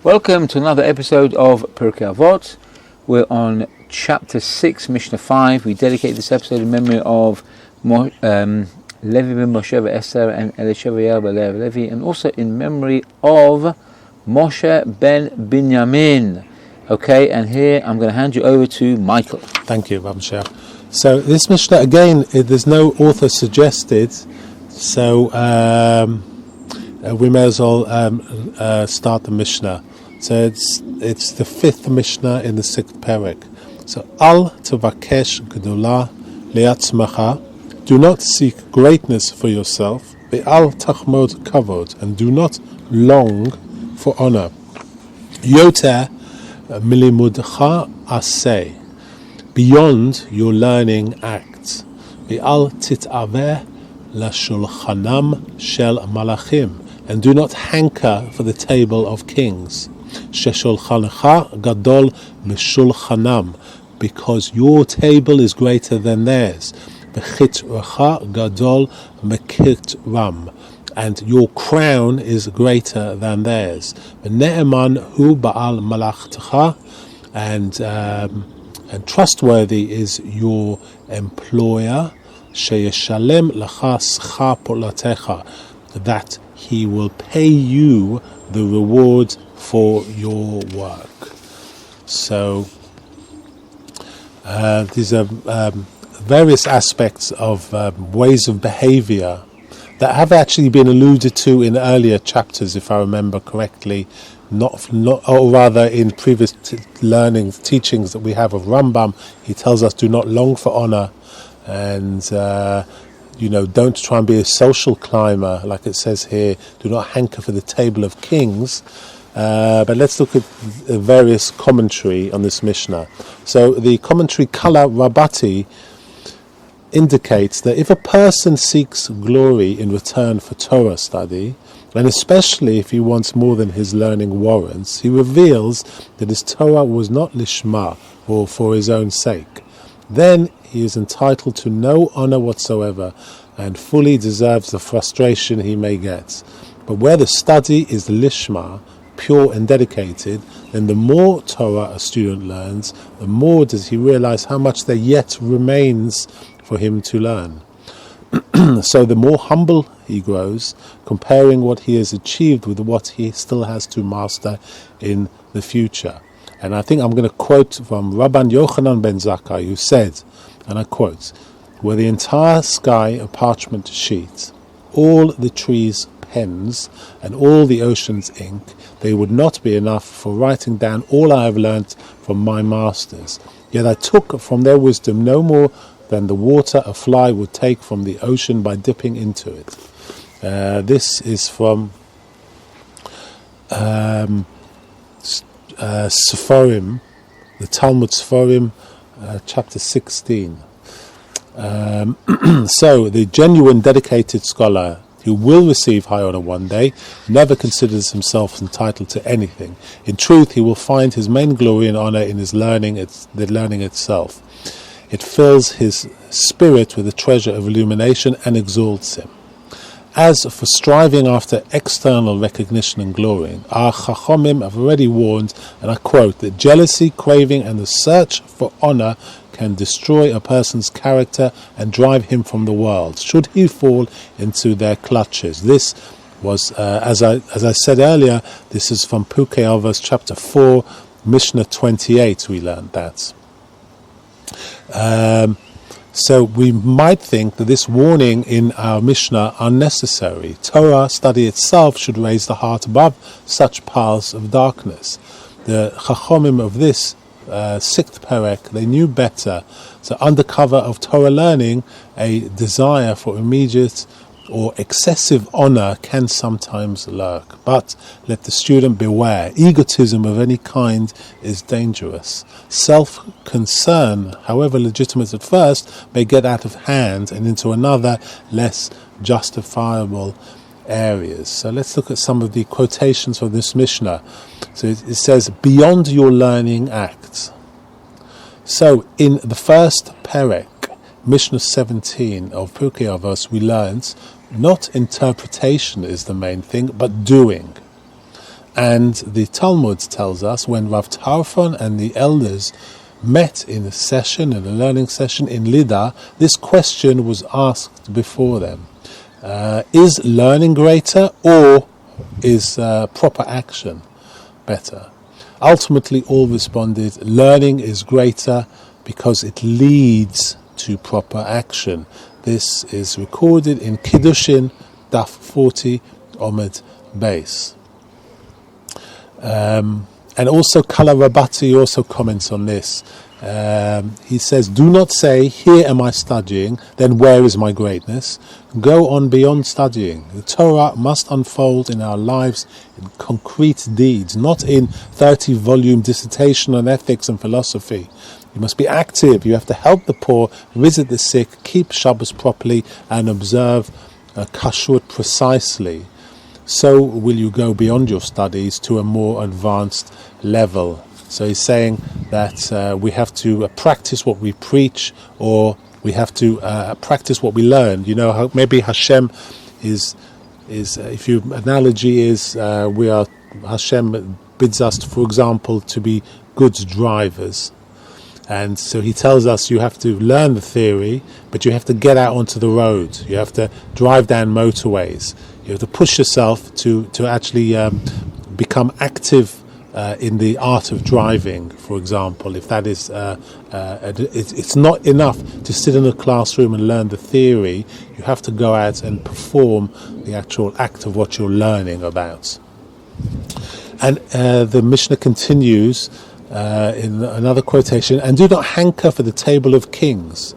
Welcome to another episode of Pirkei Avot. We're on chapter 6, Mishna 5. We dedicate this episode in memory of Levy ben Moshe Esther and Elishav ben Levy, and also in memory of Moshe ben Binyamin. Okay, and here I'm going to hand you over to Michael. Thank you, Rabbi Shach. So this Mishnah, again, there's no author suggested, so we may as well start the Mishnah. So it's the fifth Mishnah in the sixth Perek. So Al Tavakesh Gdula Leatzmacha, do not seek greatness for yourself. Ve'al Tachmod Kavod, and do not long for honor. Yoter Milimudcha Aseh, beyond your learning acts. Ve'al Titaveh LaShulchanam Shel Malachim, and do not hanker for the table of kings. Sheshulchancha Gadol Mishulchanam, because your table is greater than theirs. V'chitrecha Gadol Mekitram, and your crown is greater than theirs. V'ne'eman hu ba'al malachtecha, and trustworthy is your employer. Sheyeshalem lacha schar polatecha, that he will pay you the reward for your work. So these are various aspects of ways of behavior that have actually been alluded to in earlier chapters, if I remember correctly, or rather in previous teachings that we have of Rambam. He tells us, do not long for honor, and don't try and be a social climber, like it says here. Do not hanker for the table of kings. But let's look at various commentary on this Mishnah. So the commentary Kala Rabati indicates that if a person seeks glory in return for Torah study, and especially if he wants more than his learning warrants, he reveals that his Torah was not lishma, or for his own sake. Then he is entitled to no honor whatsoever, and fully deserves the frustration he may get. But where the study is lishma, pure and dedicated, then the more Torah a student learns, the more does he realize how much there yet remains for him to learn. So the more humble he grows, comparing what he has achieved with what he still has to master in the future. And I think I'm going to quote from Rabban Yochanan ben Zakkai, who said, and I quote, "Were the entire sky a parchment sheet, all the trees pens, and all the oceans ink, they would not be enough for writing down all I have learnt from my masters. Yet I took from their wisdom no more than the water a fly would take from the ocean by dipping into it." This is from Sephorim, the Talmud Sephorim, chapter 16. So the genuine dedicated scholar who will receive high honor one day never considers himself entitled to anything. In truth, he will find his main glory and honor in his learning, the learning itself. It fills his spirit with a treasure of illumination and exalts him. As for striving after external recognition and glory, our Chachomim have already warned, and I quote, that jealousy, craving, and the search for honor can destroy a person's character and drive him from the world, should he fall into their clutches. This was, as I said earlier, this is from Pirkei Avos chapter 4, Mishna 28, we learned that. So we might think that this warning in our Mishnah are necessary. Torah study itself should raise the heart above such paths of darkness. The Chachomim of this sixth Perek, they knew better. So under cover of Torah learning, a desire for immediate or excessive honor can sometimes lurk. But let the student beware. Egotism of any kind is dangerous. Self-concern, however legitimate at first, may get out of hand and into another, less justifiable areas. So let's look at some of the quotations from this Mishnah. So it says, beyond your learning acts. So in the first Perek, Mishnah 17 of Pirkei Avos, we learned not interpretation is the main thing, but doing. And the Talmud tells us when Rav Tarfon and the elders met in a learning session in Lida, this question was asked before them. Is learning greater, or is proper action better? Ultimately, all responded, learning is greater because it leads to proper action. This is recorded in Kiddushin, Daf 40, Omid Beis. And also Kala Rabati also comments on this. He says, do not say, here am I studying, then where is my greatness? Go on beyond studying. The Torah must unfold in our lives in concrete deeds, not in 30-volume dissertation on ethics and philosophy. You must be active. You have to help the poor, visit the sick, keep Shabbos properly, and observe kashrut precisely. So will you go beyond your studies to a more advanced level. So he's saying that we have to practice what we preach, or we have to practice what we learn. You know, maybe Hashem is if your analogy is Hashem bids us, for example, to be good drivers. And so he tells us you have to learn the theory, but you have to get out onto the road. You have to drive down motorways. You have to push yourself to actually become active in the art of driving, for example. If that is, it's not enough to sit in a classroom and learn the theory. You have to go out and perform the actual act of what you're learning about. And the Mishnah continues in another quotation, and do not hanker for the table of kings.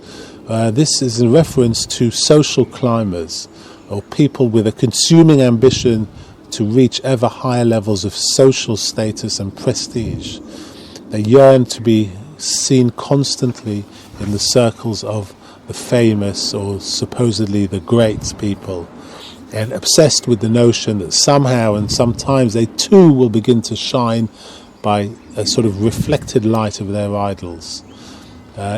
This is in reference to social climbers, or people with a consuming ambition to reach ever higher levels of social status and prestige. They yearn to be seen constantly in the circles of the famous or supposedly the great people, and obsessed with the notion that somehow and sometimes they too will begin to shine by a sort of reflected light of their idols,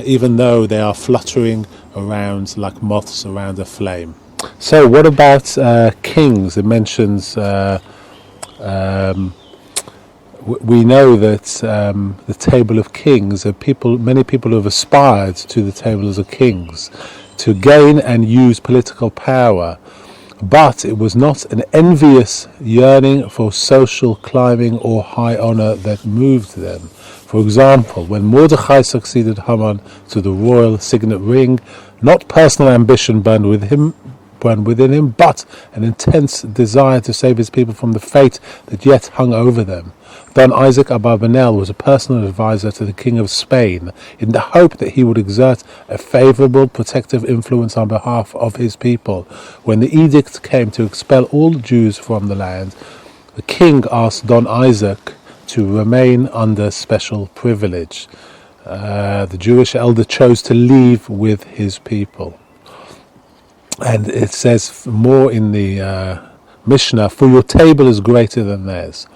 even though they are fluttering around like moths around a flame. So what about kings? It mentions, we know that the table of kings, many people have aspired to the tables of kings to gain and use political power, but it was not an envious yearning for social climbing or high honor that moved them. For example, when Mordechai succeeded Haman to the royal signet ring, not personal ambition burned within him, but an intense desire to save his people from the fate that yet hung over them. Don Isaac Abarbanel was a personal advisor to the King of Spain in the hope that he would exert a favourable protective influence on behalf of his people. When the edict came to expel all Jews from the land, the king asked Don Isaac to remain under special privilege. The Jewish elder chose to leave with his people. And it says more in the Mishna, for your table is greater than theirs.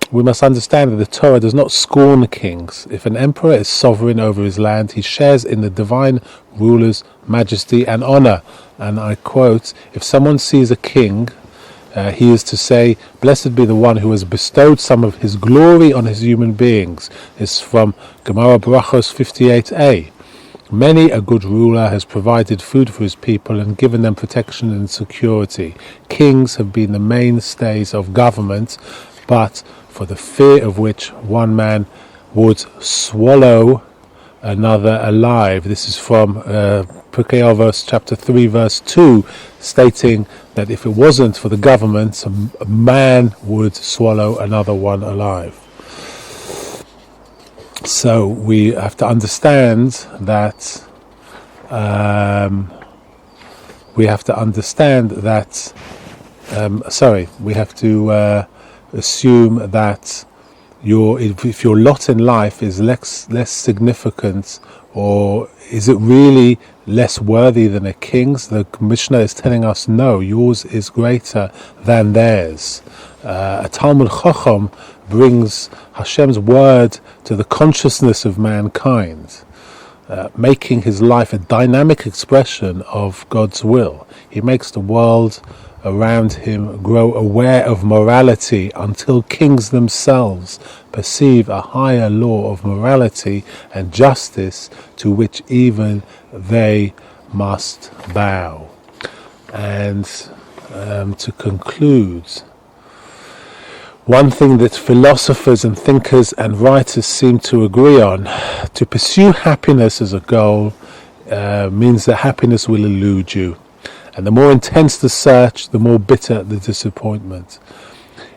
We must understand that the Torah does not scorn kings. If an emperor is sovereign over his land, he shares in the divine ruler's majesty and honor. And I quote, if someone sees a king, he is to say, blessed be the one who has bestowed some of his glory on his human beings. It's from Gemara Brachos 58a. Many a good ruler has provided food for his people and given them protection and security. Kings have been the mainstays of government, but for the fear of which one man would swallow another alive. This is from Pirkei Avot, chapter 3, verse 2, stating that if it wasn't for the government, a man would swallow another one alive. So we have to understand that we have to assume that if your lot in life is less significant, or is it really less worthy than a king's? The Mishnah is telling us no, yours is greater than theirs. A Talmud Chacham brings Hashem's word to the consciousness of mankind. making his life a dynamic expression of God's will. He makes the world around him grow aware of morality until kings themselves perceive a higher law of morality and justice to which even they must bow. And to conclude, one thing that philosophers and thinkers and writers seem to agree on: to pursue happiness as a goal means that happiness will elude you. And the more intense the search, the more bitter the disappointment.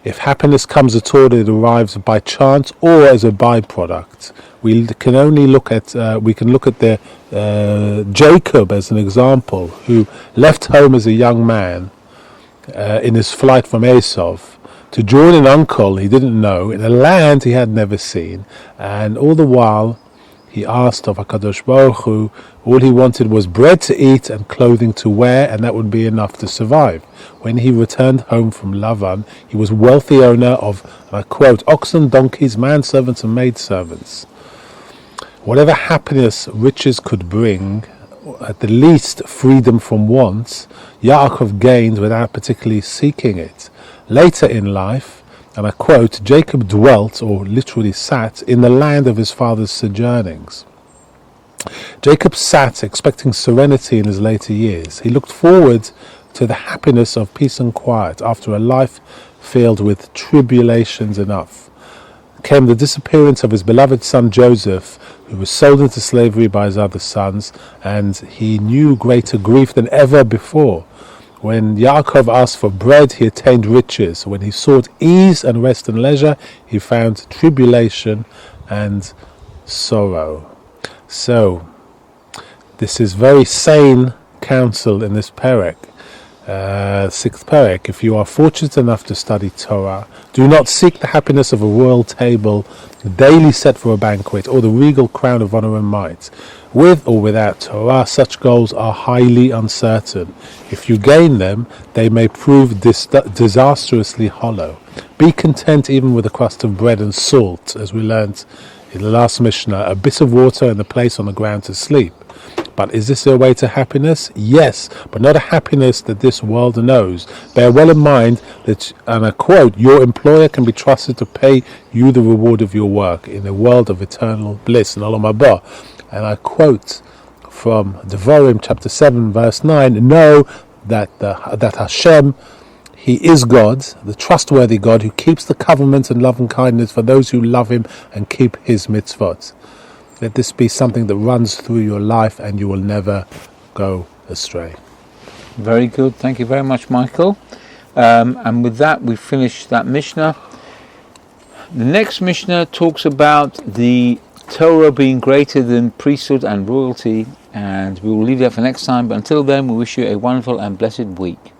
If happiness comes at all, it arrives by chance or as a byproduct. We can look at Jacob as an example, who left home as a young man in his flight from Esau to join an uncle he didn't know in a land he had never seen, and all the while he asked of HaKadosh Baruch Hu. All he wanted was bread to eat and clothing to wear, and that would be enough to survive. When he returned home from Lavan, he was wealthy owner of, and I quote, oxen, donkeys, manservants and maidservants. Whatever happiness riches could bring, at the least freedom from want, Yaakov gained without particularly seeking it. Later in life, and I quote, Jacob dwelt, or literally sat, in the land of his father's sojournings. Jacob sat expecting serenity in his later years. He looked forward to the happiness of peace and quiet after a life filled with tribulations enough. Came the disappearance of his beloved son Joseph, who was sold into slavery by his other sons, and he knew greater grief than ever before. When Yaakov asked for bread, he attained riches. When he sought ease and rest and leisure, he found tribulation and sorrow. So, this is very sane counsel in this Perek, 6th Perek. If you are fortunate enough to study Torah, do not seek the happiness of a royal table, daily set for a banquet, or the regal crown of honor and might. With or without Torah, such goals are highly uncertain. If you gain them, they may prove disastrously hollow. Be content even with a crust of bread and salt, as we learnt in the last Mishna, a bit of water and a place on the ground to sleep. But is this a way to happiness? Yes, but not a happiness that this world knows. Bear well in mind that, and I quote, your employer can be trusted to pay you the reward of your work in a world of eternal bliss in Olam Haba. And I quote from Devarim chapter 7 verse 9, know that Hashem, He is God, the trustworthy God, who keeps the covenant and love and kindness for those who love Him and keep His mitzvot. Let this be something that runs through your life and you will never go astray. Very good. Thank you very much, Michael. And with that, we finish that Mishnah. The next Mishnah talks about the Torah being greater than priesthood and royalty, and we will leave that for next time. But until then, we wish you a wonderful and blessed week.